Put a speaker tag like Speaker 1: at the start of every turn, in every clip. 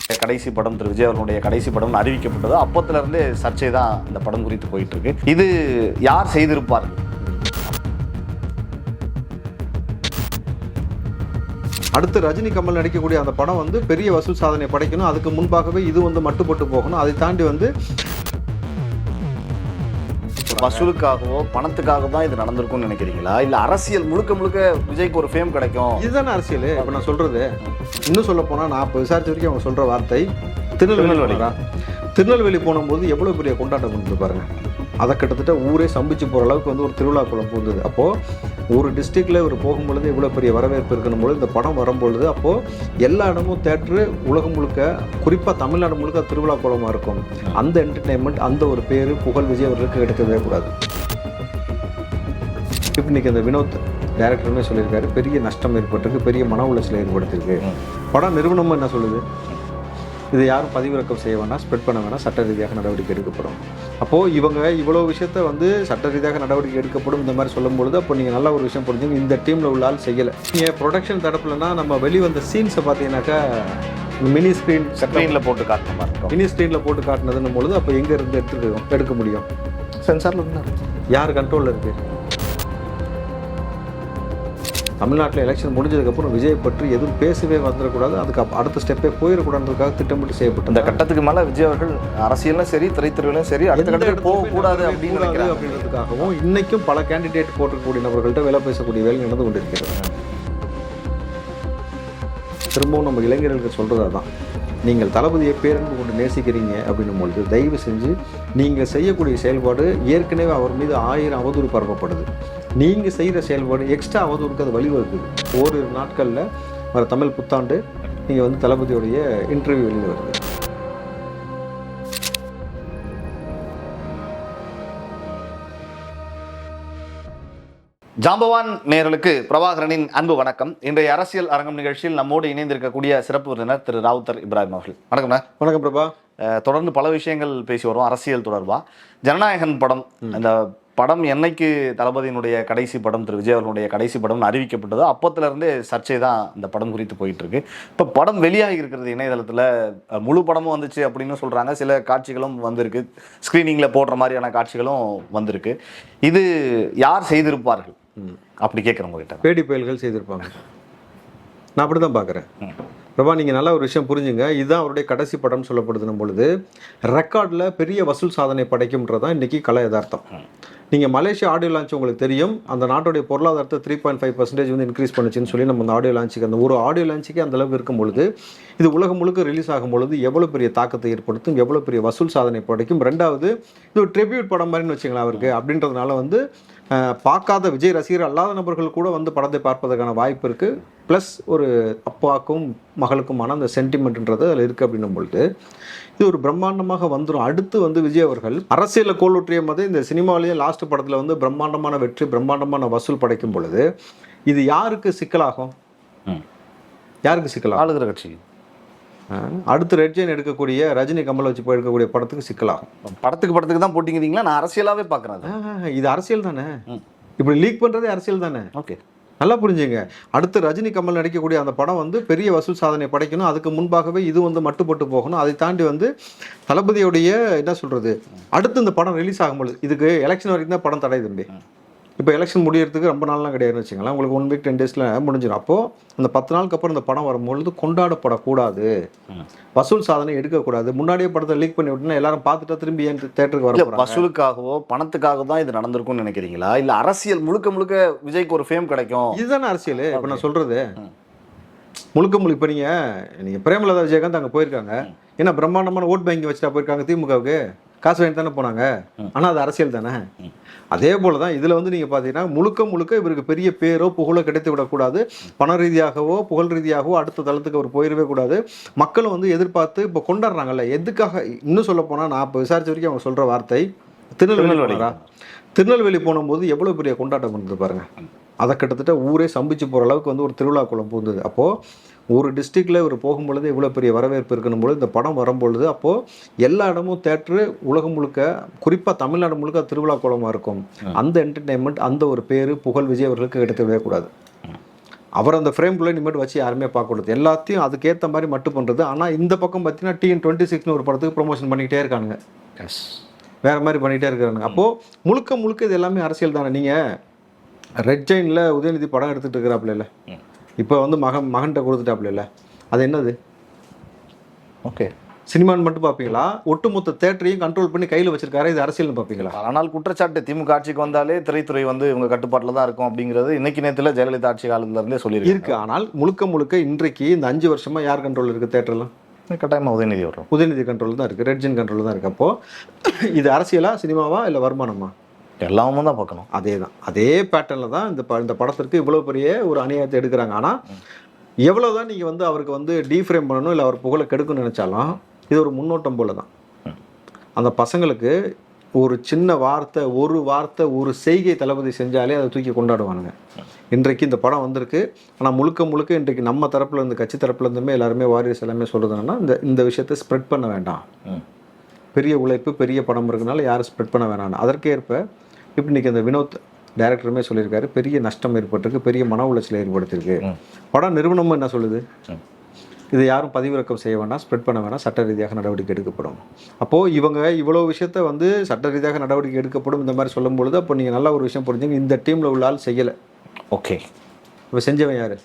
Speaker 1: கடைசி படம் திரு விஜய் அவர்களுடைய கடைசி படம் அறிவிக்கப்பட்டது. அப்பத்திலிருந்தே சர்ச்சை தான் இந்த படம் குறித்து போயிட்டு இருக்கு. இது யார் செய்திருப்பார்?
Speaker 2: அடுத்து ரஜினி கமல் நடிக்கக்கூடிய அந்த படம் வந்து பெரிய வசூல் சாதனை படைக்கணும். அதுக்கு முன்பாகவே இது வந்து மட்டுப்பட்டு போகணும். அதை தாண்டி வந்து
Speaker 1: வசூலுக்காகவோ பணத்துக்காக தான் இது நடந்திருக்கும்னு நினைக்கிறீங்களா? இல்ல அரசியல் முழுக்க முழுக்க விஜய்க்கு ஒரு ஃபேம் கிடைக்கும்
Speaker 2: இதுதானே அரசியல்? இப்போ நான் சொல்றது இன்னும் சொல்ல போனா, நான் இப்போ விசாரிச்ச வரைக்கும் அவங்க சொல்ற வார்த்தை திருநெல்வேலி போனும்போது எவ்வளவு பெரிய கொண்டாட்டம் இருந்தது பாருங்க. அதை கிட்டத்தட்ட ஊரே சம்பிச்சு போகிற அளவுக்கு வந்து ஒரு திருவிழா குளம் போகுது. அப்போது ஒரு டிஸ்ட்ரிக்டில் இவர் போகும்பொழுது இவ்வளோ பெரிய வரவேற்பு இருக்கணும்பொழுது இந்த படம் வரும்பொழுது அப்போது எல்லா இடமும் தேட்டரு உலகம் முழுக்க, குறிப்பாக தமிழ்நாடு முழுக்க திருவிழா குளமாக இருக்கும். அந்த என்டர்டெயின்மெண்ட், அந்த ஒரு பேர் புகழ் விஜய் அவர்களுக்கு கிடைக்கவே கூடாது. இன்னைக்கு அந்த வினோத் டைரக்டருமே சொல்லியிருக்காரு, பெரிய நஷ்டம் ஏற்பட்டிருக்கு, பெரிய மன உளைச்சலை ஏற்படுத்திருக்கு. படம் நிறுவனமும் என்ன சொல்லுது? இது யாரும் பதிவிறக்கம் செய்ய வேணாம், ஸ்ப்ரெட் பண்ண வேணாம், சட்ட ரீதியாக நடவடிக்கை எடுக்கப்படும். அப்போது இவங்க இவ்வளோ விஷயத்த வந்து சட்ட ரீதியாக நடவடிக்கை எடுக்கப்படும் இந்த மாதிரி சொல்லும்பொழுது, அப்போ நீங்கள் நல்ல ஒரு விஷயம் புரிஞ்சுங்க, இந்த டீமில் உள்ள ஆள் செய்யலை. நீங்கள் ப்ரொடக்ஷன் தரப்புலனா நம்ம வெளிவந்த சீன்ஸை பார்த்தீங்கன்னாக்கா மினி ஸ்க்ரீனில்
Speaker 1: போட்டு காட்டுற மாதிரி இருக்கும்.
Speaker 2: மினி ஸ்க்ரீனில் போட்டு காட்டினதுன்னும் பொழுது அப்போ எங்கே இருந்து எடுக்க முடியும்?
Speaker 1: சென்சாரில் இருந்தார்.
Speaker 2: யார் கண்ட்ரோலில் இருக்குது? தமிழ்நாட்டில் எலெக்ஷன் முடிஞ்சதுக்கப்புறம் விஜய் பற்றி எதுவும் பேசவே வந்துடக்கூடாது, அதுக்கு அடுத்த ஸ்டெப்பே போயிடக்கூடாதுக்காக திட்டமிட்டு செய்யப்பட்ட
Speaker 1: இந்த கட்டத்துக்கு மேலே விஜய் அவர்கள் அரசியலும் சரி திரைத்துறையிலும் சரி அடுத்த கட்டத்துக்கு போகக்கூடாது
Speaker 2: அப்படின்றதுக்காகவும் இன்னைக்கும் பல கேண்டிடேட் போட்டிருக்கக்கூடிய நபர்கள்ட்ட வேலை பேசக்கூடிய வேலை நடந்து கொண்டிருக்கிறது. திரும்பவும் நம்ம இளைஞர்களுக்கு சொல்கிறதா தான், நீங்கள் தளபதியை பேரன்பு கொண்டு நேசிக்கிறீங்க அப்படின்னும் பொழுது தயவு செஞ்சு நீங்கள் செய்யக்கூடிய செயல்பாடு ஏற்கனவே அவர் மீது 1000 அவதூறு பரப்பப்படுது. நீங்கள் செய்கிற செயல்பாடு எக்ஸ்ட்ரா அவதூறுக்கு அது வழிவகுக்குது. ஓரிரு நாட்களில் வர தமிழ் புத்தாண்டு நீங்கள் வந்து தளபதியோடைய இன்டர்வியூ வெளியில் வருது.
Speaker 1: ஜாம்பவான் நேயர்களுக்கு பிரபாகரனின் அன்பு வணக்கம். இன்றைய அரசியல் அரங்கம் நிகழ்ச்சியில் நம்மோடு இணைந்திருக்கக்கூடிய சிறப்பு விருந்தினர் திரு ராவுத்தர் இப்ராஹிம் அவர்கள். வணக்கம்.
Speaker 2: வணக்கம் பிரபா.
Speaker 1: தொடர்ந்து பல விஷயங்கள் பேசி வரும் அரசியல் தொடர்பாக. ஜனநாயகன் படம், அந்த படம் என்னைக்கு தளபதியினுடைய கடைசி படம் திரு விஜய் அவர்களுடைய கடைசி படம் அறிவிக்கப்பட்டதோ அப்பத்திலிருந்தே சர்ச்சை தான் இந்த படம் குறித்து போயிட்டு இருக்கு. இப்போ படம் வெளியாகி இருக்கிறது இணையதளத்தில், முழு படமும் வந்துச்சு அப்படின்னு சொல்றாங்க. சில காட்சிகளும் வந்திருக்கு, ஸ்கிரீனிங்ல போடுற மாதிரியான காட்சிகளும் வந்திருக்கு. இது யார் செய்திருப்பார்கள் அப்படி கேட்குறவங்க கிட்ட?
Speaker 2: பேடி பயல்கள் செய்திருப்பாங்க. நான் அப்படி தான் பார்க்குறேன். பிரபா, நீங்கள் நல்ல ஒரு விஷயம் புரிஞ்சுங்க. இதுதான் அவருடைய கடைசி படம்னு சொல்லப்படுதுன்னும் பொழுது ரெக்கார்டில் பெரிய வசூல் சாதனை படைக்கும்ன்றதான் இன்றைக்கி கலை யதார்த்தம். நீங்கள் மலேசியா ஆடியோ லான்ச் உங்களுக்கு தெரியும், அந்த நாட்டுடைய பொருளாதாரத்தை 3.5% வந்து இன்க்ரீஸ் பண்ணுச்சுன்னு சொல்லி நம்ம அந்த ஆடியோ லான்ச்சுக்கு, அந்த ஒரு ஆடியோ லான்ச்சுக்கே அந்தளவுக்கு இருக்கும் பொழுது இது உலகம் முழுக்க ரிலீஸ் ஆகும் பொழுது எவ்வளோ பெரிய தாக்கத்தை ஏற்படுத்தும், எவ்வளோ பெரிய வசூல் சாதனை படைக்கும். ரெண்டாவது, இது ஒரு ட்ரிபியூட் படம் மாதிரின்னு வச்சுக்கலாம் அவருக்கு. அப்படின்றதுனால வந்து பார்க்காத விஜய் ரசிகர் அல்லாத நபர்கள் கூட வந்து படத்தை பார்ப்பதற்கான வாய்ப்பு இருக்குது. ப்ளஸ் ஒரு அப்பாவுக்கும் மகளுக்குமான அந்த சென்டிமெண்ட்ன்றது அதில் இருக்குது. அப்படின்னும் பொழுது இது ஒரு பிரம்மாண்டமாக வந்துடும். அடுத்து வந்து விஜய் அவர்கள் அரசியலில் கோலூற்றிய போது இந்த சினிமாவிலேயே லாஸ்ட் படத்தில் வந்து பிரம்மாண்டமான வெற்றி, பிரம்மாண்டமான வசூல் படைக்கும் பொழுது இது யாருக்கு சிக்கலாகும்? யாருக்கு சிக்கலாகும்?
Speaker 1: ஆளுகிற கட்சி.
Speaker 2: அடுத்து ரெட் ஜெயின் எடுக்கக்கூடிய ரஜினி கமல் வச்சு போய் எடுக்கக்கூடிய படத்துக்கு சிக்கலாகும்.
Speaker 1: படத்துக்கு தான் போட்டிங்கிறீங்களா? நான் அரசியலாகவே பார்க்குறேன்.
Speaker 2: இது அரசியல் தானே, இப்படி லீக் பண்ணுறதே அரசியல் தானே.
Speaker 1: ஓகே,
Speaker 2: நல்லா புரிஞ்சுங்க. அடுத்து ரஜினி கமல் நடிக்கக்கூடிய அந்த படம் வந்து பெரிய வசூல் சாதனை படைக்கணும். அதுக்கு முன்பாகவே இது வந்து மட்டுப்பட்டு போகணும். அதை தாண்டி வந்து தளபதியோடைய என்ன சொல்கிறது, அடுத்து இந்த படம் ரிலீஸ் ஆகும்பொழுது, இதுக்கு எலெக்ஷன் வரைக்கும் தான் படம் தடை தம்பி. இப்போ எலெக்ஷன் முடியறதுக்கு ரொம்ப நாள்லாம் கிடையாதுன்னு வச்சுக்கலாம். உங்களுக்கு 1 வீக் 10 டேஸில் முடிஞ்சிடும். அப்போது அந்த 10 நாளுக்கு அப்புறம் இந்த படம் வரும்பொழுது கொண்டாடப்படக்கூடாது, வசூல் சாதனை எடுக்கக்கூடாது. முன்னாடியே படத்தை லீக் பண்ணி விட்டுனா எல்லாரும் பார்த்துட்டா திரும்பி ஏன் தேட்டருக்கு வர?
Speaker 1: வசூலுக்காகவோ பணத்துக்காக தான் இது நடந்திருக்கும்னு நினைக்கிறீங்களா? இல்லை அரசியல் முழுக்க முழுக்க விஜய்க்கு ஒரு ஃபேம் கிடைக்கும்?
Speaker 2: இதுதானே அரசியல். இப்போ நான் சொல்கிறது முழுக்க முழு. இப்போ நீங்கள் பிரேமலதா விஜயகாந்த் அங்கே போயிருக்காங்க, ஏன்னா பிரம்மாண்டமான ஓட் பேங்கிங் வச்சுட்டா போயிருக்காங்க. திமுகவுக்கு காசு வாங்கி தானே போனாங்க. ஆனால் அது அரசியல் தானே. அதே போல தான் இதில் வந்து நீங்கள் பார்த்தீங்கன்னா முழுக்க இவருக்கு பெரிய பேரோ புகழோ கிடைத்து விடக்கூடாது. பண ரீதியாகவோ புகழ் ரீதியாகவோ அடுத்த தளத்துக்கு அவர் போயிடவே கூடாது. மக்களும் வந்து எதிர்பார்த்து இப்போ கொண்டாடுறாங்கல்ல. எதுக்காக? இன்னும் சொல்ல போனால், நான் இப்போ விசாரித்த வரைக்கும் அவங்க சொல்கிற வார்த்தை திருநெல்வேலி போனும்போது எவ்வளோ பெரிய கொண்டாட்டம் இருந்தது பாருங்கள். அதை கிட்டத்தட்ட ஊரே சம்பிச்சு போகிற அளவுக்கு வந்து ஒரு திருவிழா குளம் பூந்தது. அப்போது ஒரு டிஸ்ட்ரிக்டில் இவர் போகும்பொழுது இவ்வளோ பெரிய வரவேற்பு இருக்கணும் பொழுது இந்த படம் வரும்பொழுது அப்போது எல்லா இடமும் தேட்டரு உலகம் முழுக்க, குறிப்பாக தமிழ்நாடு முழுக்க திருவிழா குளமாக இருக்கும். அந்த என்டர்டெயின்மெண்ட், அந்த ஒரு பேர் புகழ் விஜய் அவர்களுக்கு கிடைத்து விடக்கூடாது. அவர் அந்த ஃப்ரேம்குள்ளே இனிமேட்டு வச்சு யாருமே பார்க்கக்கூடாது, எல்லாத்தையும் அதுக்கேற்ற மாதிரி மட்டும் பண்ணுறது. ஆனால் இந்த பக்கம் பார்த்தீங்கன்னா TN26 ஒரு படத்துக்கு ப்ரொமோஷன் பண்ணிக்கிட்டே இருக்கானுங்க, வேறு மாதிரி பண்ணிகிட்டே இருக்காங்க. அப்போது முழுக்க முழுக்க இது எல்லாமே அரசியல் தானே. நீங்கள் ரெட் ஜெயினில் உதயநிதி படம் எடுத்துகிட்டு இருக்கிறாப்புல இல்லை, இப்போ வந்து மகன்கிட்ட கொடுத்துட்டாப்புல இல்லை, அது என்னது?
Speaker 1: ஓகே,
Speaker 2: சினிமான்னு மட்டும் பார்ப்பீங்களா? ஒட்டுமொத்த தேட்டரையும் கண்ட்ரோல் பண்ணி கையில் வச்சிருக்காரு, இது அரசியல்னு பார்ப்பீங்களா?
Speaker 1: ஆனால் குற்றச்சாட்டு திமுக ஆட்சிக்கு வந்தாலே திரைத்துறை வந்து இவங்க கட்டுப்பாட்டில் தான் இருக்கும் அப்படிங்கிறது இன்னைக்கு நேரத்தில் ஜெயலலிதா ஆட்சி காலத்திலேருந்தே சொல்லியிருக்கு.
Speaker 2: ஆனால் முழுக்க முழுக்க இன்றைக்கு இந்த 5 வருஷமாக யார் கண்ட்ரோல் இருக்குது தேட்டர்லாம்?
Speaker 1: கட்டாயமாக உதயநிதி வரும்,
Speaker 2: உதயநிதி கண்ட்ரோல் தான் இருக்குது, ரெட் ஜெயின் கண்ட்ரோல் தான் இருக்குது. அப்போது இது அரசியலா சினிமாவா இல்லை வருமானமா?
Speaker 1: எல்லாமே தான் பார்க்கணும்.
Speaker 2: அதே தான், அதே பேட்டர்னில் தான் இந்த படத்திற்கு இவ்வளோ பெரிய ஒரு அநியாயத்தை எடுக்கிறாங்க. ஆனால் எவ்வளோ தான் நீங்கள் வந்து அவருக்கு வந்து டீஃப்ரேம் பண்ணணும் இல்லை அவர் புகழை கெடுக்கணும்னு நினச்சாலும் இது ஒரு முன்னோட்டம் போல தான். அந்த பசங்களுக்கு ஒரு சின்ன வார்த்தை, ஒரு செய்கை தளபதி செஞ்சாலே அதை தூக்கி கொண்டாடுவானுங்க. இன்றைக்கு இந்த படம் வந்திருக்கு, ஆனால் முழுக்க முழுக்க இன்றைக்கு நம்ம தரப்புல இருந்து, கட்சி தரப்புல இருந்துமே எல்லாருமே வாரியர்ஸ் எல்லாமே சொல்கிறதுனா இந்த விஷயத்தை ஸ்ப்ரெட் பண்ண வேண்டாம், பெரிய உழைப்பு பெரிய படம் இருக்குனால யாரும் ஸ்ப்ரெட் பண்ண வேணாம். அதற்கேற்ப இப்போ இன்றைக்கி அந்த வினோத் டைரக்டருமே சொல்லியிருக்காரு, பெரிய நஷ்டம் ஏற்பட்டிருக்கு, பெரிய மன உளைச்சலை ஏற்படுத்தியிருக்கு. படம் நிறுவனமும் என்ன சொல்லுது? இது யாரும் பதிவிறக்கம் செய்ய வேண்டாம், ஸ்ப்ரெட் பண்ண வேண்டாம், சட்ட ரீதியாக நடவடிக்கை எடுக்கப்படும். அப்போது இவங்க இவ்வளோ விஷயத்த வந்து சட்ட ரீதியாக நடவடிக்கை எடுக்கப்படும் இந்த மாதிரி சொல்லும் பொழுது, அப்போ நீங்கள் நல்ல ஒரு விஷயம் புரிஞ்சுங்க, இந்த டீமில் உள்ள ஆள் செய்யலை.
Speaker 1: ஓகே,
Speaker 2: இப்போ செஞ்சவன் யார்?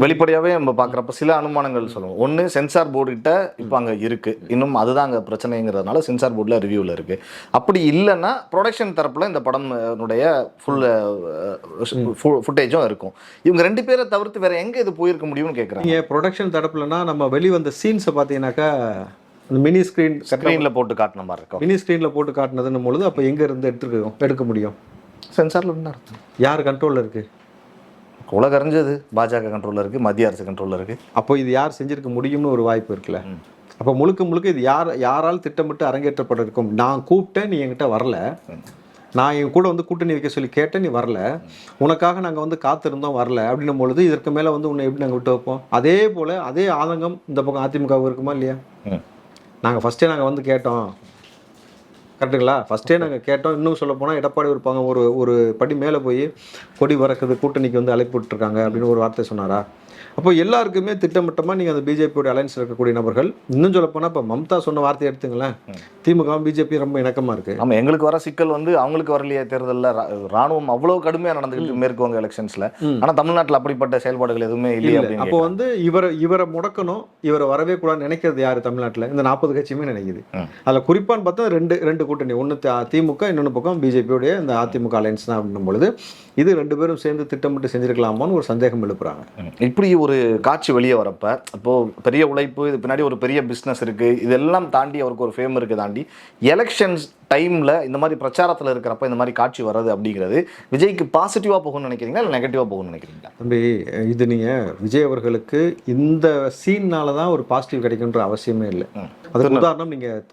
Speaker 1: வெளிப்படையாகவே நம்ம பார்க்குறப்ப சில அனுமானங்கள் சொல்லுவோம். ஒன்று, சென்சார் போர்டு கிட்ட இப்போ அங்கே இருக்குது, இன்னும் அதுதான் அங்கே பிரச்சனைங்கிறதுனால சென்சார் போர்டில் ரிவ்யூவில் இருக்குது. அப்படி இல்லைன்னா ப்ரொடக்ஷன் தரப்பில் இந்த படம்னுடைய ஃபுட்டேஜும் இருக்கும். இவங்க 2 பேரை தவிர்த்து வேறு எங்கே இது போயிருக்க முடியும்னு கேட்குறாங்க.
Speaker 2: நீங்கள் ப்ரொடக்ஷன் தரப்புலனா நம்ம வெளிவந்த சீன்ஸை பார்த்தீங்கன்னாக்கா அந்த மினி ஸ்க்ரீனில்
Speaker 1: போட்டு காட்டின மாதிரி இருக்கும்.
Speaker 2: மினி ஸ்க்ரீனில் போட்டு காட்டினதுன்னு பொழுது அப்போ எங்கே இருந்து எடுக்க முடியும்?
Speaker 1: சென்சாரில் என்ன அர்த்தம்?
Speaker 2: யார் கண்ட்ரோலில் இருக்குது?
Speaker 1: உலக அறிஞ்சது பாஜக கண்ட்ரோலில் இருக்குது, மத்திய அரசு கண்ட்ரோலில் இருக்குது.
Speaker 2: அப்போ இது யார் செஞ்சுருக்க முடியும்னு ஒரு வாய்ப்பு இருக்குல்ல. அப்போ முழுக்க இது யாரால் திட்டமிட்டு அரங்கேற்றப்பட இருக்கும்? நான் கூப்பிட்டேன், நீ என்கிட்ட வரல, நான் என் கூட வந்து கூட்டணி வைக்க சொல்லி கேட்டேன், நீ வரல, உனக்காக நாங்கள் வந்து காத்திருந்தோம், வரல அப்படின்னும் பொழுது இதற்கு மேலே வந்து உன்னை எப்படி நாங்கள் விட்டு வைப்போம்? அதே போல் அதே ஆதங்கம் இந்த பக்கம் அதிமுகவுக்கு இருக்குமா இல்லையா? நாங்கள் ஃபஸ்ட்டே நாங்கள் வந்து கேட்டோம், கரெக்டுங்களா? ஃபஸ்ட்டே நாங்கள் கேட்டோம். இன்னும் சொல்ல போனால் எடப்பாடி ஒரு படி மேலே போய் கொடி பறக்குது, கூட்டணிக்கு வந்து அழைப்பு விட்டுருக்காங்க அப்படின்னு ஒரு வார்த்தை சொன்னாரா? அப்போ எல்லாருக்குமே திட்டமிட்டமாக நீங்கள் அந்த பிஜேபியோட அலைன்ஸில் இருக்கக்கூடிய நபர்கள், இன்னும் சொல்ல போனால் இப்போ மம்தா சொன்ன வார்த்தையை எடுத்துங்களேன், திமுக பிஜேபி ரொம்ப இணக்கமாக இருக்குது.
Speaker 1: நம்ம எங்களுக்கு வர சிக்கல் வந்து அவங்களுக்கு வரலையே, தேர்தலில் ராணுவம் அவ்வளோ கடுமையாக நடந்துக்கிட்டு மேற்கு வங்க எலெக்ஷன்ஸில், ஆனால் தமிழ்நாட்டில் அப்படிப்பட்ட செயல்பாடுகள் எதுவுமே இல்லை.
Speaker 2: அப்போ வந்து இவரை முடக்கணும், இவரை வரவே கூடாதுன்னு நினைக்கிறது யார் தமிழ்நாட்டில்? இந்த 40 கட்சியுமே நினைக்குது. அதில் குறிப்பான்னு பார்த்தா ரெண்டு கூட்டணி, ஒன்று திமுக, இன்னொன்று பக்கம் பிஜேபியோடைய இந்த அதிமுக அலைன்ஸ் தான் அப்படின்னும் பொழுது இது 2 பேரும் சேர்ந்து திட்டமிட்டு செஞ்சிருக்கலாமான்னு ஒரு சந்தேகம் எழுப்புறாங்க.
Speaker 1: இப்படி ஒரு காட்சி வெளியே வரப்ப இப்போது பெரிய உழைப்பு, இது பின்னாடி ஒரு பெரிய பிஸ்னஸ் இருக்குது, இதெல்லாம் தாண்டி அவருக்கு ஒரு ஃபேம் இருக்குது, தாண்டி எலெக்ஷன்ஸ் டைமில் இந்த மாதிரி பிரச்சாரத்தில் இருக்கிறப்ப இந்த மாதிரி காட்சி வர்றது அப்படிங்கிறது விஜய்க்கு பாசிட்டிவாக போகும்னு நினைக்கிறீங்களா இல்லை நெகட்டிவாக போகும்னு நினைக்கிறீங்களா?
Speaker 2: தம்பி, இது நீங்கள் விஜய் அவர்களுக்கு இந்த சீன்னால தான் ஒரு பாசிட்டிவ் கிடைக்குன்ற அவசியமே இல்லை. அதுக்கு உதாரணம் நீங்கள்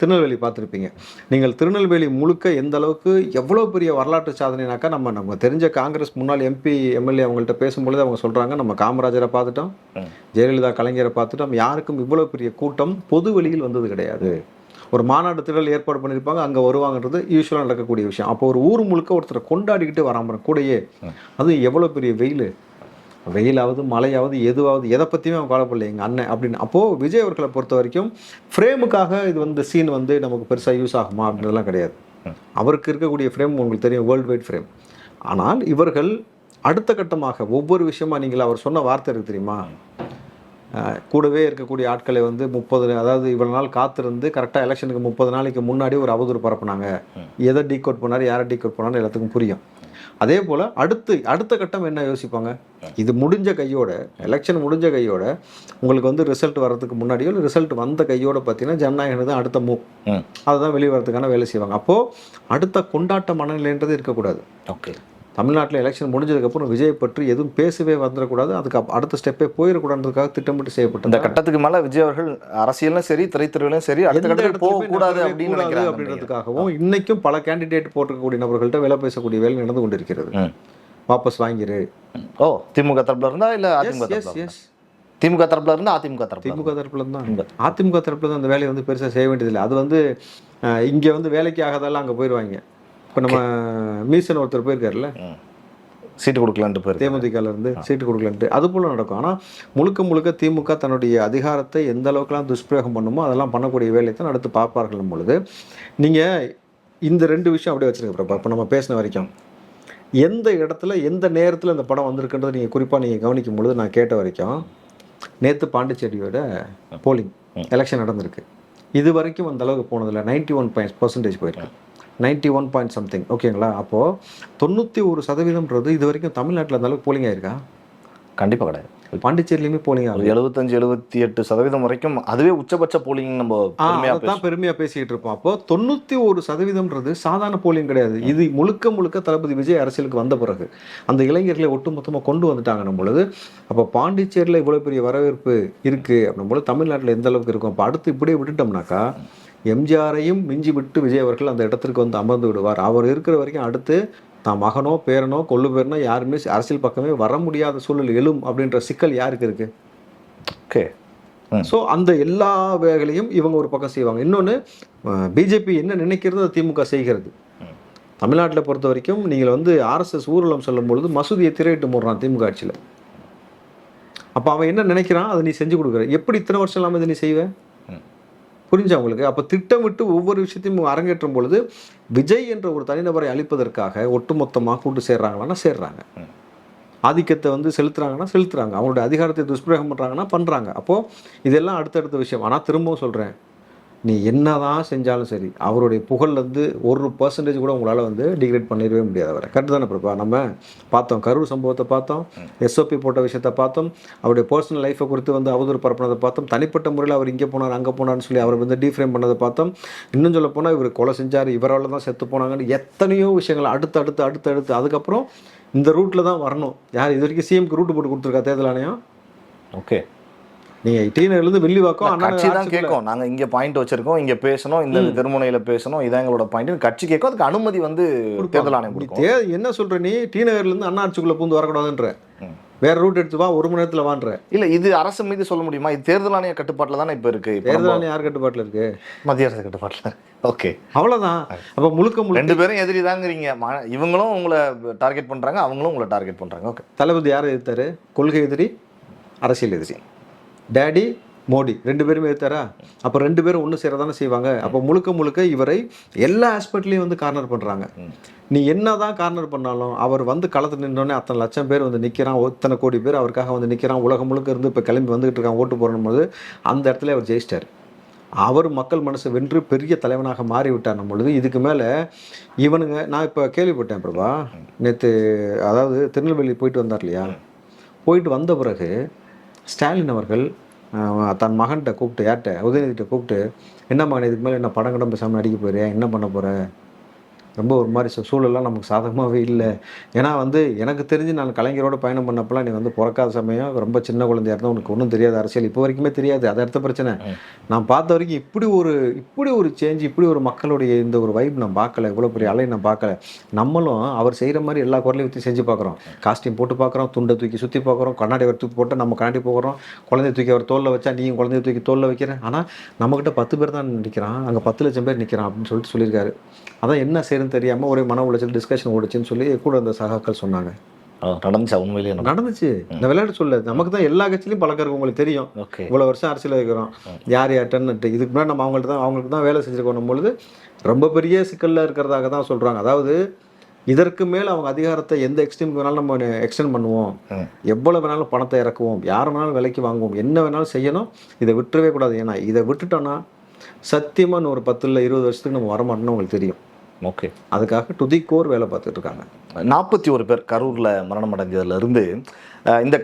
Speaker 2: திருநெல்வேலி பார்த்துருப்பீங்க. நீங்கள் திருநெல்வேலி முழுக்க எந்த அளவுக்கு எவ்வளோ பெரிய வரலாற்று சாதனைனாக்கா, நம்ம தெரிஞ்ச காங்கிரஸ் முன்னாள் எம்பி எம்எல்ஏ அவங்கள்ட்ட பேசும்பொழுது அவங்க சொல்கிறாங்க, நம்ம காமராஜரை பார்த்துட்டோம், ஜெயலலிதா கலைஞரை பார்த்துட்டோம், யாருக்கும் இவ்வளோ பெரிய கூட்டம் பொது வெளியில் வந்தது கிடையாது. ஒரு மாநாடு திடல் ஏற்பாடு பண்ணியிருப்பாங்க, அங்கே வருவாங்கன்றது யூஸ்வலாக நடக்கக்கூடிய விஷயம். அப்போ ஒரு ஊர் முழுக்க ஒருத்தரை கொண்டாடிக்கிட்டு வராமல் கூடயே, அதுவும் எவ்வளோ பெரிய வெயிலாவது மழையாவது எதுவாவது எதை பற்றியுமே அவன் கவலைப்படல எங்கள் அண்ணன் அப்படின்னு. அப்போது விஜய் அவர்களை பொறுத்த வரைக்கும் ஃப்ரேமுக்காக இது வந்து சீன் வந்து நமக்கு பெருசாக யூஸ் ஆகுமா அப்படின்றதுலாம் கிடையாது. அவருக்கு இருக்கக்கூடிய ஃப்ரேம் உங்களுக்கு தெரியும், வேர்ல்டு வைட் ஃப்ரேம். ஆனால் இவர்கள் அடுத்த கட்டமாக ஒவ்வொரு விஷயமா, நீங்கள் அவர் சொன்ன வார்த்தை இருக்குது தெரியுமா, கூடவே இருக்கக்கூடிய ஆட்களை வந்து 30, அதாவது இவ்வளோ நாள் காத்திருந்து கரெக்டாக எலெக்ஷனுக்கு 30 நாளைக்கு முன்னாடி ஒரு அவதூறு பரப்புனாங்க, எதை டீகோட் பண்ணார், யாரை டீகோட் பண்ணார் எல்லாத்துக்கும் புரியும். அதே போல் அடுத்த கட்டம் என்ன யோசிப்பாங்க, இது முடிஞ்ச கையோட, எலெக்ஷன் முடிஞ்ச கையோட உங்களுக்கு வந்து ரிசல்ட் வர்றதுக்கு முன்னாடியோ ரிசல்ட் வந்த கையோட பார்த்தீங்கன்னா ஜனநாயகம் தான் அடுத்த மூவ், அதுதான் வெளியே வரதுக்கான வேலை செய்வாங்க. அப்போது அடுத்த கொண்டாட்ட மனநிலைன்றது இருக்கக்கூடாது.
Speaker 1: ஓகே,
Speaker 2: தமிழ்நாட்டில் எலெக்ஷன் முடிஞ்சதுக்கப்புறம் விஜய் பற்றி எதுவும் பேசவே வந்துடக்கூடாது, அதுக்கு அடுத்த ஸ்டெப்பே போயிடக்கூடாதுக்காக திட்டமிட்டு செய்யப்பட்டது.
Speaker 1: இந்த கட்டத்துக்கு மேலே விஜய் அவர்கள் அரசியலும் சரி திரைத்துறையிலும் சரி அடுத்த கட்டத்துக்கு போகக்கூடாது
Speaker 2: அப்படின்றதுக்காகவும் இன்னைக்கும் பல கேண்டிடேட் போட்டிருக்கக்கூடிய நபர்கள்ட்ட வேலை பேசக்கூடிய வேலை நடந்து கொண்டிருக்கிறது. வாபஸ் வாங்கிரு.
Speaker 1: ஓ, திமுக தரப்புல இருந்தா இல்லை திமுக தரப்புல இருந்தா திமுக தரப்புல
Speaker 2: தான் அந்த வேலையை வந்து பெருசாக செய்ய வேண்டியதில்லை. அது வந்து இங்கே வந்து வேலைக்கு ஆகாதெல்லாம் அங்கே போயிடுவாங்க. இப்போ நம்ம மீசன் ஒருத்தர் போயிருக்காருல்ல,
Speaker 1: சீட்டு கொடுக்கலான்ட்டு போயிருக்கு.
Speaker 2: தேமுதிகலேருந்து சீட்டு கொடுக்கலன்ட்டு அது போல் நடக்கும். ஆனால் முழுக்க முழுக்க திமுக தன்னுடைய அதிகாரத்தை எந்த அளவுக்குலாம் துஷ்பிரயோகம் பண்ணுமோ அதெல்லாம் பண்ணக்கூடிய வேலையை தான் அடுத்து பார்ப்பார்கள் பொழுது நீங்கள் இந்த 2 விஷயம் அப்படியே வச்சுருக்க. இப்போ நம்ம பேசின வரைக்கும் எந்த இடத்துல எந்த நேரத்தில் இந்த படம் வந்திருக்குன்றது நீங்கள் குறிப்பாக நீங்கள் கவனிக்கும் பொழுது நான் கேட்ட வரைக்கும் நேற்று பாண்டிச்சேரியோட போலிங் எலெக்ஷன் நடந்திருக்கு. இது வரைக்கும் அந்த அளவுக்கு போனதில்லை. 91% போயிருக்கு. 91 something. ஓகேங்களா? அப்போது 91% இது வரைக்கும் தமிழ்நாட்டில் அந்த அளவுக்கு போலிங் ஆயிருக்கா?
Speaker 1: கண்டிப்பாக கிடையாது.
Speaker 2: பாண்டிச்சேரியிலுமே போலிங் ஆகுது.
Speaker 1: 75-78% வரைக்கும் அதுவே உச்சபட்ச போலிங் நம்ம
Speaker 2: தான் பெருமையாக பேசிக்கிட்டு இருப்போம். அப்போ 91% சாதாரண போலிங் கிடையாது. இது முழுக்க முழுக்க தளபதி விஜய் அரசியலுக்கு வந்த பிறகு அந்த இளைஞர்களை ஒட்டுமொத்தமாக கொண்டு வந்துட்டாங்கன்னும் பொழுது அப்போ பாண்டிச்சேரியில் இவ்வளோ பெரிய வரவேற்பு இருக்குது அப்படின்னும் போது தமிழ்நாட்டில் எந்த அளவுக்கு இருக்கும்? அப்போ அடுத்து இப்படியே விட்டுட்டோம்னாக்கா எம்ஜிஆரையும் மிஞ்சி விட்டு விஜய் அவர்கள் அந்த இடத்திற்கு வந்து அமர்ந்து விடுவார். அவர் இருக்கிற வரைக்கும் அடுத்து தான் மகனோ பேரனோ கொள்ளு பேரனோ யாருமே அரசியல் பக்கமே வர முடியாத சூழல் எழும் அப்படின்ற சிக்கல் யாருக்கு இருக்கு?
Speaker 1: ஓகே.
Speaker 2: ஸோ அந்த எல்லா வேலையும் இவங்க ஒரு பக்கம் செய்வாங்க. இன்னொன்று பிஜேபி என்ன நினைக்கிறதோ அதை திமுக செய்கிறது. தமிழ்நாட்டில் பொறுத்த வரைக்கும் நீங்கள் வந்து ஆர்எஸ்எஸ் ஊர்வலம் சொல்லும் பொழுது மசூதியை திரையிட்டு மூடுறான் திமுக ஆட்சியில். அப்போ அவன் என்ன நினைக்கிறான் அதை நீ செஞ்சு கொடுக்குற. எப்படி இத்தனை வருஷம் இல்லாமல் இதை நீ செய்வேன்? புரிஞ்சா உங்களுக்கு? அப்போ திட்டமிட்டு ஒவ்வொரு விஷயத்தையும் அரங்கேற்றும் பொழுது விஜய் என்ற ஒரு தனிநபரை அழிப்பதற்காக ஒட்டுமொத்தமாக கூட்டு சேர்றாங்களான்னா சேர்றாங்க. ஆதிக்கத்தை வந்து செலுத்துறாங்க. அவங்களுடைய அதிகாரத்தை துஷ்பிரயோகம் பண்ணுறாங்கன்னா பண்ணுறாங்க. அப்போது இதெல்லாம் அடுத்தடுத்த விஷயம். ஆனால் திரும்பவும் சொல்கிறேன், நீ என்னதான் செஞ்சாலும் சரி அவருடைய புகழ்லேருந்து 1% கூட உங்களால் வந்து டிகிரேட் பண்ணிடவே முடியாது. அவரை கரெக்டு தானே பிரபா? நம்ம பார்த்தோம் கரூர் சம்பவத்தை பார்த்தோம், எஸ்ஓபி போட்ட விஷயத்தை பார்த்தோம், அவருடைய பர்சனல் லைஃப்பை குறித்து வந்து அவதூறு பரப்புனதை பார்த்தோம், தனிப்பட்ட முறையில் அவர் இங்கே போனார் அங்கே போனார்னு சொல்லி அவர் வந்து டீஃப்ரேம் பண்ணதை பார்த்தோம். இன்னும் சொல்ல போனால் இவர் கொலை செஞ்சார், இவரால் தான் செத்து போனாங்கன்னு எத்தனையோ விஷயங்கள் அடுத்து அதுக்கப்புறம் இந்த ரூட்டில் தான் வரணும். யார் இது வரைக்கும் சிஎம்க்கு ரூட்டு போட்டு கொடுத்துருக்கா தேர்தல் ஆணையம்?
Speaker 1: ஓகே.
Speaker 2: நீங்கள் டீனர்லேருந்து வெள்ளிவாக்கம்
Speaker 1: கட்சி தான் கேட்கும், நாங்கள் இங்கே பாயிண்ட் வச்சிருக்கோம், இங்கே பேசணும், இந்த திருமுனையில் பேசணும், இதான் எங்களோட பாயிண்ட். கட்சி கேட்கும், அதுக்கு அனுமதி வந்து தேர்தல் ஆணையம் கொடுக்கும்.
Speaker 2: என்ன சொல்ற நீ டீனர்லேருந்து அண்ணா ஆட்சிக்குள்ளே பூந்து வரக்கூடாதுன்ற வேற ரூட் எடுத்து வா, 1 மணி நேரத்தில் வான்ற.
Speaker 1: இல்லை, இது அரசு மீது சொல்ல முடியுமா? இது தேர்தல் ஆணைய கட்டுப்பாட்டில் தானே இப்போ இருக்கு.
Speaker 2: தேர்தல் ஆணையம் யார் கட்டுப்பாட்டில் இருக்கு?
Speaker 1: மத்திய அரசு கட்டுப்பாட்டில். ஓகே,
Speaker 2: அவ்வளோதான். அப்போ முழுக்க
Speaker 1: 2 பேரும் எதிரி தாங்கிறீங்க. இவங்களும் உங்களை டார்கெட் பண்ணுறாங்க, அவங்களும் உங்களை டார்கெட் பண்ணுறாங்க. ஓகே.
Speaker 2: தளபதி யாரை எதிர்த்தாரு? கொள்கை எதிரி, அரசியல் எதிரி. டேடி மோடி 2 பேருமே எடுத்தாரா? அப்போ 2 பேரும் ஒன்று சேரதானே செய்வாங்க. அப்போ முழுக்க இவரை எல்லா ஆஸ்பெக்ட்லேயும் வந்து கார்னர் பண்ணுறாங்க. நீ என்ன தான் கார்னர் பண்ணாலும் அவர் வந்து களத்தில் நின்றோடனே அத்தனை லட்சம் பேர் வந்து நிற்கிறான், இத்தனை கோடி பேர் அவருக்காக வந்து நிற்கிறான், உலகம் முழுக்க இருந்து இப்போ கிளம்பி வந்துகிட்டு இருக்கான் ஓட்டு போடணும் போது அந்த இடத்துல அவர் ஜெயிச்சிட்டார். அவர் மக்கள் மனசை வென்று பெரிய தலைவனாக மாறிவிட்டார் பொழுது இதுக்கு மேலே இவனுங்க. நான் இப்போ கேள்விப்பட்டேன் பிரபா, நேற்று அதாவது திருநெல்வேலி போயிட்டு வந்தார் இல்லையா? போயிட்டு வந்த பிறகு ஸ்டாலின் அவர்கள் தன் மகன்கிட்ட கூப்பிட்டு, யார்கிட்ட, உதயநிதிட்ட கூப்பிட்டு, என்ன மகன் இதுக்கு மேலே என்ன படம் கடம் பேசாமல் அடிக்க போகிறேன், என்ன பண்ண போகிற? ரொம்ப ஒரு மாதிரி சூழலாம் நமக்கு சாதகமாகவே இல்லை. ஏன்னா வந்து எனக்கு தெரிஞ்சு நான் கலைஞரோட பயணம் பண்ணப்பெல்லாம் நீ வந்து பிறக்காத சமயம் ரொம்ப சின்ன குழந்தையா இருந்தால் உனக்கு ஒன்றும் தெரியாது, அரசியல் இப்போ வரைக்குமே தெரியாது, அது அடுத்த பிரச்சனை. நான் பார்த்த வரைக்கும் இப்படி ஒரு சேஞ்ச், இப்படி ஒரு மக்களுடைய இந்த ஒரு வைப் நான் பார்க்கல, இவ்வளோ பெரிய அலை நான் பார்க்கல. நம்மளும் அவர் செய்கிற மாதிரி எல்லா குரலையும் ஊற்றி செஞ்சு பார்க்குறோம். காஸ்டியூம் போட்டு பார்க்குறோம், துண்டை தூக்கி சுற்றி பார்க்குறோம், கண்ணாடி அவர் தூக்கி போட்டால் நம்ம கண்ணாடி போகிறோம், குழந்தைய தூக்கி அவர் தோளில் வச்சா நீயும் குழந்தைய தூக்கி தோளில் வைக்கிறேன். ஆனால் நம்மக்கிட்ட 10 பேர் தான் நிற்கிறான், அங்கே 10 லட்சம் பேர் நிற்கிறான் அப்படின்னு சொல்லிட்டு சொல்லியிருக்காரு. அதான் என்ன செய்யணும்னு தெரியாமல் ஒரே மன உளைச்சல் டிஸ்கஷன் ஓடிச்சுன்னு சொல்லி கூட அந்த சகாக்கள் சொன்னாங்க.
Speaker 1: நடந்துச்சா? உண்மையிலேயே நடந்துச்சு.
Speaker 2: இந்த விளையாட்டு சொல்ல நமக்கு தான் எல்லா கட்சியிலையும் பழக்கம் இருக்கும், உங்களுக்கு தெரியும். இவ்வளோ வருஷம் அரசியல் இருக்கிறோம், யார் யார்ட்டன்னுட்டு. இதுக்கு முன்னாடி நம்ம அவங்களுக்கு தான் வேலை செஞ்சுருக்கோம் பொழுது ரொம்ப பெரிய சிக்கலில் இருக்கிறதாக தான் சொல்கிறாங்க. அதாவது இதற்கு மேல் அவங்க அதிகாரத்தை எந்த எக்ஸ்ட்ரீமுக்கு வேணாலும் நம்ம எக்ஸ்டெண்ட் பண்ணுவோம், எவ்வளோ வேணாலும் பணத்தை இறக்குவோம், யார் வேணாலும் விலைக்கு வாங்குவோம், என்ன வேணாலும் செய்யணும், இதை விட்டுறவே கூடாது. ஏன்னா இதை விட்டுட்டோன்னா சத்தியமாக ஒரு 10 இல்லை 20 வருஷத்துக்கு நம்ம வரமாட்டோம்னு உங்களுக்கு தெரியும்.
Speaker 1: ஓகே.
Speaker 2: அதுக்காக துதிக்கோர் வேலை பார்த்துட்டு இருக்காங்க.
Speaker 1: 41 பேர் கரூரில் மரணம் அடைஞ்சதுலேருந்து இந்த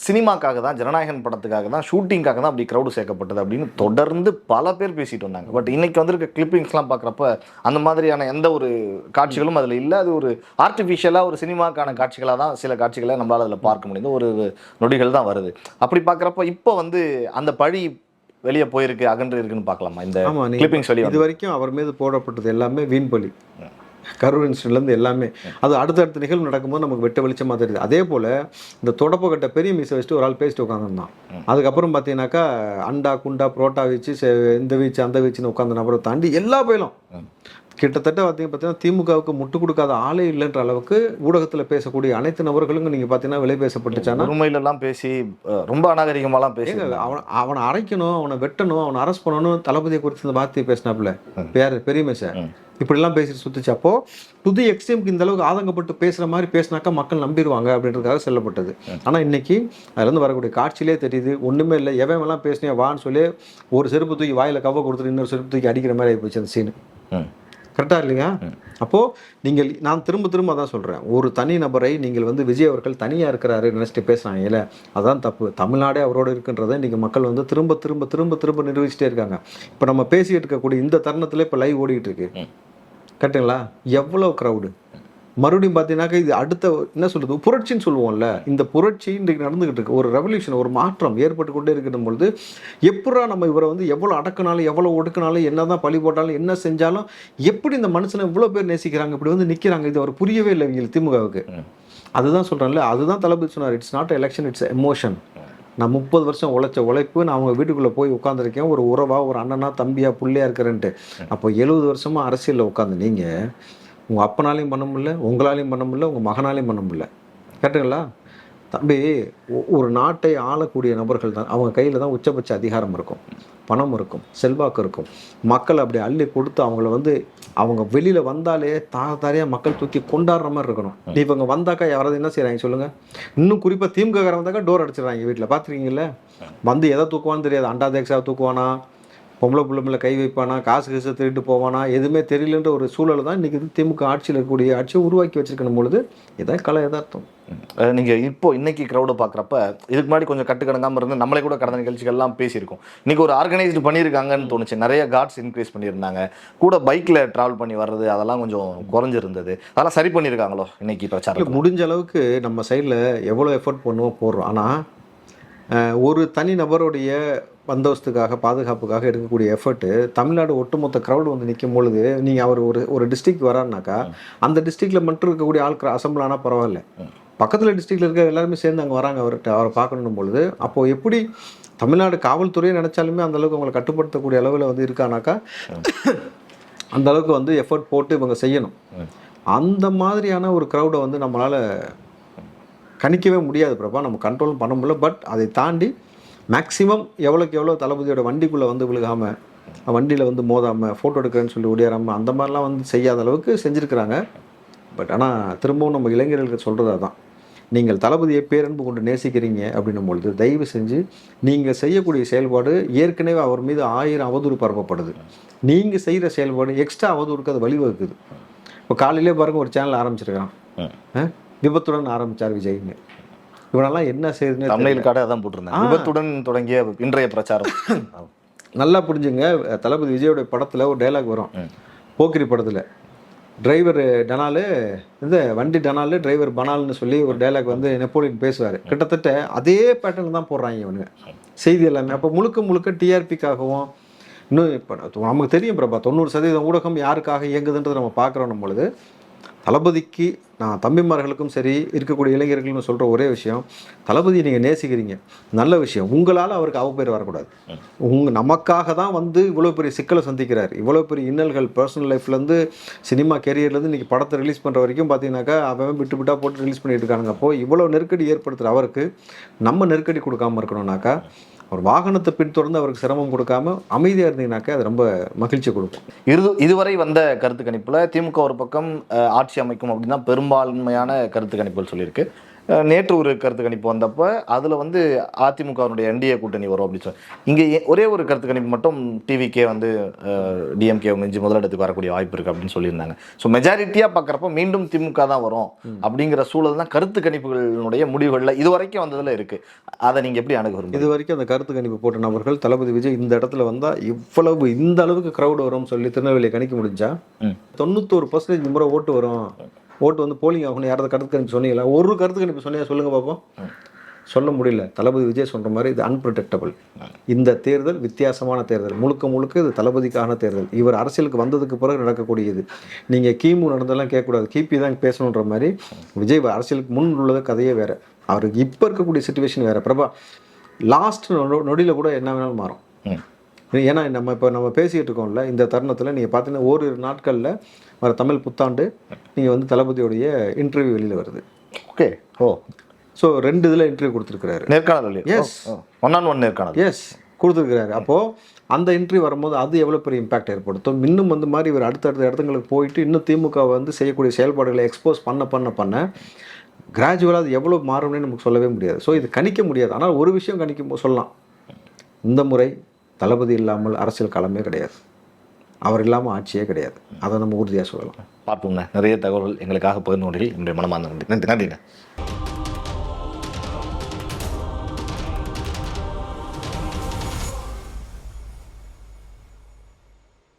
Speaker 1: சினிமாக்காக தான், ஜனநாயகன் படத்துக்காக தான், ஷூட்டிங்காக தான் அப்படி க்ரௌடு சேர்க்கப்பட்டது அப்படின்னு தொடர்ந்து பல பேர் பேசிட்டு வந்தாங்க. பட் இன்னைக்கு வந்திருக்க கிளிப்பிங்ஸ்லாம் பார்க்குறப்ப அந்த மாதிரியான எந்த ஒரு காட்சிகளும் அதில் இல்லை. அது ஒரு ஆர்டிஃபிஷியலாக ஒரு சினிமாக்கான காட்சிகளாக தான் சில காட்சிகளை நம்மளால் அதில் பார்க்க முடியுது. ஒரு நொடிகள் தான் வருது. அப்படி பார்க்குறப்ப இப்போ வந்து அந்த பழி வெளியே போயிருக்கு, அகன்று இருக்குன்னு பார்க்கலாமா? இந்த கிளிப்பிங்ஸ் வெளியே
Speaker 2: இது வரைக்கும் அவர் மீது போடப்பட்டது எல்லாமே வீண் பலி. கரூர் இன்சிடென்ட்லேருந்து எல்லாமே அது அடுத்தடுத்த நிகழ்வு நடக்கும்போது நமக்கு வெட்ட வெளிச்சமாக தெரியுது. அதே போல் இந்த தொடப்பக்கட்ட பெரிய மீசை வச்சுட்டு ஒரு ஆள் பேசிட்டு உட்காந்துருந்தான். அதுக்கப்புறம் பார்த்தீங்கன்னாக்கா அண்டா குண்டா புரோட்டா வீச்சு இந்த வீச்சு அந்த வீச்சுன்னு உட்காந்த நபரை தாண்டி எல்லா பயிலும் கிட்டத்தட்ட பார்த்தீங்கன்னா திமுகவுக்கு முட்டு கொடுக்காத ஆளே இல்லைன்ற அளவுக்கு ஊடகத்தில் பேசக்கூடிய அனைத்து நபர்களும் நீங்கள் பார்த்தீங்கன்னா விலை பேசப்பட்டுச்சானா
Speaker 1: உண்மையிலலாம் பேசி ரொம்ப அநாகரிகமாலாம் பேசி
Speaker 2: அவனை அரைக்கணும், அவனை வெட்டணும், அவனை அரெஸ்ட் பண்ணணும், தளபதியை குறித்து இந்த வார்த்தையை பேசினாப்புல பேர் பெரியமை சார் இப்படிலாம் பேசிட்டு சுத்துச்சு. அப்போ புது எக்ஸ்ட்ரீமுக்கு இந்த அளவுக்கு ஆதங்கப்பட்டு பேசுகிற மாதிரி பேசினாக்கா மக்கள் நம்பிடுவாங்க அப்படின்றதுக்காக சொல்லப்பட்டது. ஆனால் இன்னைக்கு அதுலேருந்து வரக்கூடிய காட்சியிலே தெரியுது ஒன்றுமே இல்லை. எவன் பேசினியா வான்னு சொல்லி ஒரு செருப்பு தூக்கி வாயில் கவ கொடுத்துட்டு இன்னொரு செருப்பு தூக்கி அடிக்கிற மாதிரி ஆகிப்போச்சு அந்த சீனு. கரெக்டாக இல்லையா? அப்போது நான் திரும்ப அதான் சொல்கிறேன், ஒரு தனி நபரை நீங்கள் விஜய் அவர்கள் தனியாக இருக்கிறாரு நினச்சிட்டு பேசுகிறாங்க இல்லை, அதான் தப்பு. தமிழ்நாடே அவரோடு இருக்குன்றதை இன்றைக்கி மக்கள் திரும்ப திரும்ப திரும்ப திரும்ப நிரூபிச்சிட்டே இருக்காங்க. இப்போ நம்ம பேசிகிட்டு இருக்கக்கூடிய இந்த தருணத்தில் இப்போ லைவ் ஓடிக்கிட்டு இருக்கு. கரெக்டுங்களா? எவ்வளோ க்ரௌடு. மறுபடியும் பார்த்தீங்கன்னாக்கா இது அடுத்த என்ன சொல்கிறது புரட்சின்னு சொல்லுவோம்ல, இந்த புரட்சி இன்றைக்கு நடந்துகிட்டு இருக்கு. ஒரு ரெவல்யூஷன், ஒரு மாற்றம் ஏற்பட்டு கொண்டே இருக்கிற பொழுது எப்படா நம்ம இவரை எவ்வளோ அடக்கினாலும் எவ்வளோ ஒடுக்கினாலும் என்ன தான் பழி போட்டாலும் என்ன செஞ்சாலும் எப்படி இந்த மனுஷனை இவ்வளோ பேர் நேசிக்கிறாங்க, இப்படி நிற்கிறாங்க, இது அவர் புரியவே இல்லை இவங்க திமுகவுக்கு. அதுதான் சொல்கிறேன்ல, அதுதான் தளபதி சொன்னார், it's not election, it's emotion. நான் 30 வருஷம் உழைச்ச உழைப்பு, நான் அவங்க வீட்டுக்குள்ளே போய் உட்காந்துருக்கேன், ஒரு உறவா, ஒரு அண்ணனா, தம்பியா, பிள்ளையா இருக்கிறேன்ட்டு. அப்போ 70 வருஷமாக அரசியலில் உட்காந்து நீங்கள் உங்கள் அப்பனாலையும் பண்ண முடியல, உங்களாலையும் பண்ண முடியல, உங்கள் மகனாலையும் பண்ண முடியல. கேட்டுங்களா தம்பி? ஒரு நாட்டை ஆளக்கூடிய நபர்கள் தான், அவங்க கையில் தான் உச்சபட்ச அதிகாரம் இருக்கும், பணம் இருக்கும், செல்வாக்கு இருக்கும். மக்கள் அப்படி அள்ளி கொடுத்து அவங்கள அவங்க வெளியில் வந்தாலே தாரையாக மக்கள் தூக்கி கொண்டாடுற மாதிரி இருக்கணும். இவங்க வந்தாக்கா யாராவது என்ன செய்கிறாங்க சொல்லுங்கள்? இன்னும் குறிப்பாக திமுககாரன் வந்தாக்கா டோர் அடிச்சிடறாங்க வீட்டில். பார்த்துருக்கீங்கள? எதை தூக்குவான்னு தெரியாது. அண்டாதேக்ஷாவை தூக்குவானா, பொம்பளை பிள்ளைங்களை கை வைப்பானா, காசு திருட்டு போவானா, எதுவுமே தெரியலன்ற ஒரு சூழல் தான் இன்றைக்கி திமுக ஆட்சியில் இருக்கக்கூடிய ஆட்சியை உருவாக்கி வச்சிருக்கணும் பொழுது இதான் கலை யதார்த்தம்.
Speaker 1: நீங்கள் இன்னைக்கு க்ரௌடை பார்க்குறப்ப இதுக்கு முன்னாடி கொஞ்சம் கட்டுக்கடங்காமல் இருந்து நம்மளே கூட கடந்த நிகழ்ச்சிகள்லாம் பேசியிருக்கோம். இன்றைக்கி ஒரு ஆர்கனைஸ்டு பண்ணியிருக்காங்கன்னு தோணுச்சு. நிறைய கார்ட்ஸ் இன்க்ரீஸ் பண்ணியிருந்தாங்க, கூட பைக்கில் ட்ராவல் பண்ணி வர்றது அதெல்லாம் கொஞ்சம் குறைஞ்சிருந்தது. அதெல்லாம் சரி பண்ணியிருக்காங்களோ இன்னைக்கு பிரச்சாரம்?
Speaker 2: முடிஞ்ச அளவுக்கு நம்ம சைடில் எவ்வளோ எஃபர்ட் பண்ணுவோம் போடுறோம். ஆனால் ஒரு தனி நபருடைய பந்தோபஸ்துக்காக, பாதுகாப்புக்காக எடுக்கக்கூடிய எஃபர்ட்டு தமிழ்நாடு ஒட்டுமொத்த க்ரௌடு நிற்கும் பொழுது, நீங்கள் அவர் ஒரு டிஸ்ட்ரிக்ட் வராருனாக்கா அந்த டிஸ்ட்ரிக்டில் மட்டும் இருக்கக்கூடிய ஆட்கள் அசம்பிள் ஆனால் பரவாயில்ல, பக்கத்தில் டிஸ்ட்ரிக்டில் இருக்க எல்லாருமே சேர்ந்து அங்கே வராங்க அவரை பார்க்கணும் பொழுது, அப்போது எப்படி தமிழ்நாடு காவல்துறையை நினச்சாலுமே அந்தளவுக்கு அவங்களை கட்டுப்படுத்தக்கூடிய அளவில் இருக்கானாக்கா அந்த அளவுக்கு எஃபர்ட் போட்டு இவங்க செய்யணும். அந்த மாதிரியான ஒரு க்ரௌடை நம்மளால் கணிக்கவே முடியாது பிரபா, நம்ம கண்ட்ரோலும் பண்ண முடியல. பட் அதை தாண்டி மேக்ஸிமம் எவ்வளோக்கு எவ்வளோ தளபதியோட வண்டிக்குள்ளே விழுகாமல், வண்டியில் மோதாமல், ஃபோட்டோ எடுக்கிறேன்னு சொல்லி ஓடியாராமல் அந்த மாதிரிலாம் செய்யாத அளவுக்கு செஞ்சுருக்கிறாங்க. பட் ஆனால் திரும்பவும் நம்ம இளைஞர்களுக்கு சொல்கிறது தான், நீங்கள் தளபதியை பேரன்பு கொண்டு நேசிக்கிறீங்க அப்படின்னும் பொழுது தயவு செஞ்சு நீங்கள் செய்யக்கூடிய செயல்பாடு ஏற்கனவே அவர் மீது 1000 அவதூறு பரப்பப்படுது. நீங்கள் செய்கிற செயல்பாடு எக்ஸ்ட்ரா அவதூறுக்கு அது வழிவகுக்குது. இப்போ காலையிலே பாருங்கள் ஒரு சேனல் ஆரம்பிச்சிருக்கான், விபத்துடன் ஆரம்பித்தார் விஜய்னு. இவனெல்லாம் என்ன செய்யுதுன்னு
Speaker 1: தமிழ்நாடு அதான் போட்டிருந்தேன், விபத்துடன் தொடங்கிய இன்றைய பிரச்சாரம்.
Speaker 2: நல்லா புரிஞ்சுங்க. தளபதி விஜயோடைய படத்தில் ஒரு டைலாக் வரும், போக்கிரி படத்தில், டிரைவர் டனாலு, வண்டி டனாலு, டிரைவர் பனால்னு சொல்லி ஒரு டைலாக் நெப்போலியன் பேசுவார். கிட்டத்தட்ட அதே பேட்டர்ன் தான் போடுறாங்க இவனுங்க செய்தி எல்லாமே. அப்போ முழுக்க டிஆர்பிக்காகவும், இன்னும் இப்போ நமக்கு தெரியும் பிரபா 90% ஊடகம் யாருக்காக இயங்குதுன்றது நம்ம பார்க்குறோம் பொழுது, தளபதிக்கு நான் தம்பிமார்களுக்கும் சரி இருக்கக்கூடிய இளைஞர்களுக்கும் சொல்கிற ஒரே விஷயம், தளபதியை நீங்கள் நேசிக்கிறீங்க, நல்ல விஷயம். உங்களால் அவருக்கு அவப்பேர் வரக்கூடாது. நமக்காக தான் இவ்வளோ பெரிய சிக்கலை சந்திக்கிறார், இவ்வளோ பெரிய இன்னல்கள் பர்சனல் லைஃப்லேருந்து சினிமா கேரியர்லேருந்து இன்றைக்கி படத்தை ரிலீஸ் பண்ணுற வரைக்கும் பார்த்தீங்கன்னாக்கா அவன் விட்டு போட்டு ரிலீஸ் பண்ணிட்டு இருக்கானுங்க. அப்போது இவ்வளோ நெருக்கடி ஏற்படுத்துகிற அவருக்கு நம்ம நெருக்கடி கொடுக்காமல் இருக்கணும்னாக்கா, ஒரு வாகனத்தை பின்தொடர்ந்து அவருக்கு சிரமம் கொடுக்காம அமைதியாக இருந்தீங்கன்னாக்கா அது ரொம்ப மகிழ்ச்சி கொடுக்கும்.
Speaker 1: இதுவரை வந்த கருத்து கணிப்பில் திமுக ஒரு பக்கம் ஆட்சி அமைக்கும் அப்படின்னா பெரும்பான்மையான கருத்து கணிப்புகள் சொல்லியிருக்கு. நேற்று ஒரு கருத்து கணிப்பு வந்தப்போ அதில் அதிமுகவினுடைய என்டிஏ கூட்டணி வரும் அப்படின்னு சொல்லி, இங்கே ஒரே ஒரு கருத்து கணிப்பு மட்டும் டிவிக்கே டிஎம்கே மிஞ்சி முதலிடத்துக்கு வரக்கூடிய வாய்ப்பு இருக்குது அப்படின்னு சொல்லியிருந்தாங்க. ஸோ மெஜாரிட்டியாக பார்க்குறப்ப மீண்டும் திமுக தான் வரும் அப்படிங்கிற சூழல் தான் கருத்து கணிப்புகளுடைய முடிவுகளில் இது வரைக்கும் வந்ததில் இருக்குது. அதை நீங்கள் எப்படி அணுகுறீங்க?
Speaker 2: இது வரைக்கும் அந்த கருத்து கணிப்பு போட்ட நபர்கள் தளபதி விஜய் இந்த இடத்துல வந்தால் இவ்வளவு இந்த அளவுக்கு க்ரௌடு வரும்னு சொல்லி திருநெல்வேலியை கணிக்க முடிஞ்சா 91% முறை ஓட்டு வரும், ஓட்டு போலிங் ஆகணும், யாராவது கருத்து கணிப்பு சொன்னீங்களா? ஒரு கருத்து கணிப்பு சொன்னீங்க சொல்லுங்க பார்ப்போம். சொல்ல முடியல. தளபதி விஜய் சொல்கிற மாதிரி இது அன்ப்ரொடெக்டபிள். இந்த தேர்தல் வித்தியாசமான தேர்தல், முழுக்க இது தளபதிக்கான தேர்தல். இவர் அரசியலுக்கு வந்ததுக்கு பிறகு நடக்கக்கூடியது. நீங்கள் கிமு நடந்தெல்லாம் கேட்கக்கூடாது, கிபி தான் பேசணுன்ற மாதிரி விஜய் அரசியலுக்கு முன் உள்ளது கதையே வேறு, அவருக்கு இப்போ இருக்கக்கூடிய சுச்சுவேஷன் வேறு. பிரபா லாஸ்ட் நொடியில் கூட என்ன வேணாலும் மாறும். ஏன்னா நம்ம பேசிகிட்டு இருக்கோம்ல, இந்த தருணத்தில் நீங்கள் பார்த்தீங்கன்னா ஓரிரு நாட்களில் வர தமிழ் புத்தாண்டு நீங்கள் வந்து தளபதியோடைய இன்டர்வியூ வெளியில் வருது.
Speaker 1: ஓகே. ஓ,
Speaker 2: ஸோ 2 இதில் இன்டர்வியூ கொடுத்துருக்கிறாரு.
Speaker 1: நேர்காணல்.
Speaker 2: எஸ்,
Speaker 1: 1-on-1 நேர்காணல்.
Speaker 2: எஸ் கொடுத்துருக்கிறாரு. அப்போது அந்த இன்டர்வியூ வரும்போது அது எவ்வளோ பெரிய இம்பாக்ட் ஏற்படுத்தும். இன்னும் வந்து மாதிரி இவர் அடுத்தடுத்த இடத்துங்களுக்கு போயிட்டு இன்னும் திமுக வந்து செய்யக்கூடிய செயல்பாடுகளை எக்ஸ்போஸ் பண்ண கிராஜுவலாக அது எவ்வளோ மாறும்னு நமக்கு சொல்லவே முடியாது. ஸோ இது கணிக்க முடியாது. ஆனால் ஒரு விஷயம் சொல்லலாம், இந்த முறை தளபதி இல்லாமல் அரசியல் களமே கிடையாது, அவர் இல்லாமல் ஆட்சியே கிடையாது. அதை நம்ம உறுதியாக சொல்லலாம்.
Speaker 1: பார்ப்போங்க. நிறைய தகவல்கள் எங்களுக்காக பகிர்ந்து கொண்டீர்கள். என்னுடைய மனமார்ந்த நன்றி. நன்றிங்க.